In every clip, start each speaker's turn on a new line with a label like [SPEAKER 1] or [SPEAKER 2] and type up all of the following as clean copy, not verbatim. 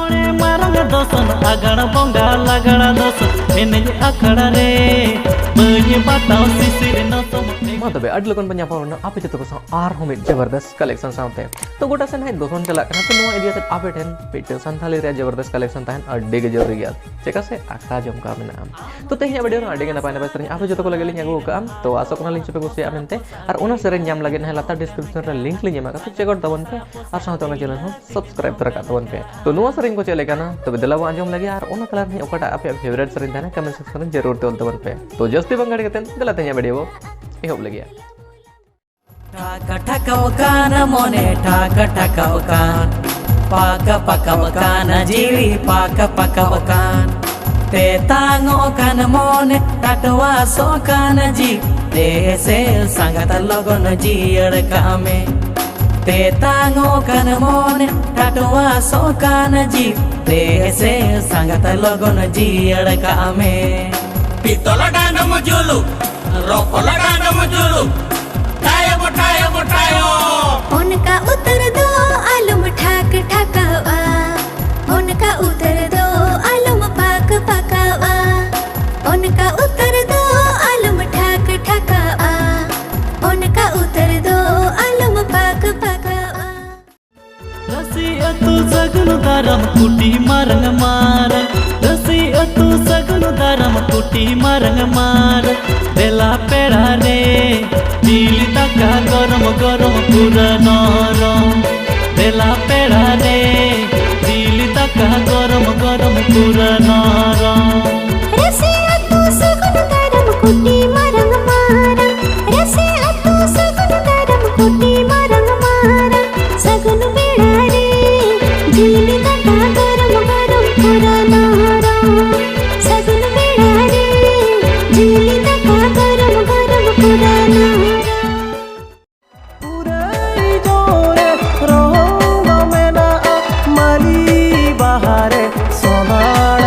[SPEAKER 1] मोड़े मारंग दोसन आगण बोंगा लगड़ा दोसन एने अखड़ा रे बनी बताओ सिसिर न
[SPEAKER 2] मा तबे अड लोगन बन यापा आपे जतो को आर हम जबरदस्त कलेक्शन साथे तो गोटा से नहीं दोसन चला कना तो नो एरिया ते आपे ठेन पेट संथाली रे जबरदस्त कलेक्शन ताहन अड्डे के जरूरी गया चेका से आखा जम का मेना तो तेहिया वीडियो नो अड्डे के नपाय नपाय सरिन आपे जतो को लगेलिन अगु का तो आशा कोना लिंक पे कुछ आमेनते और ओना सरिन जाम लगे ना लाता डिस्क्रिप्शन रे लिंक लिन जमा का चेक आउट तबन पे और साथ में चैनल हो सब्सक्राइब कर का तबन पे तो नो सरिन को चले ना तो दिला आंजम लगे और ओना कलर नहीं ओकाटा आपे फेवरेट सरिन थाने कमेंट सेक्शन में जरूर तोल तबन पे तो जस्ती बंगाड़ी के तेन दिला तेहिया वीडियो एहोब लगिया
[SPEAKER 3] Taka taka wakana mone taka taka wakan Paka paka wakana jiwi paka paka wakan Te tango kana mone tatwa so kana ji Te se sangata logon ji kame Te tango kana mone tatwa so kana ji Te se sangata logon ji kame Pitola dana mujulu Rokola dana mujulu
[SPEAKER 4] उनका उतर दो आलम ठाक ठाकावा उनका उतर दो आलम पाक पकावा उनका उतर दो आलम ठाक ठाकावा उनका उतर दो आलम पाक पकावा
[SPEAKER 1] रसिया तू सगन दारम कुटी मारंग मार रसिया तू सगन दारम कुटी मारंग मार बेला पेड़ा रे दिली तका गरम गरम पूरा नरम बेला पेड़ा रे दिली तका गरम गरम पूरा नरम
[SPEAKER 4] रसिया तू सगन दारम कुटी मारंग मार रसिया तू सगन दारम कुटी मारंग मार सगन बेड़ा रे दिली तका गरम गरम पूरा नरम सगन बेड़ा रे दिली तका गरम गरम पूरा नरम
[SPEAKER 5] रंग में ना माली बाहरे सोनार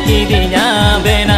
[SPEAKER 3] किदिया बेना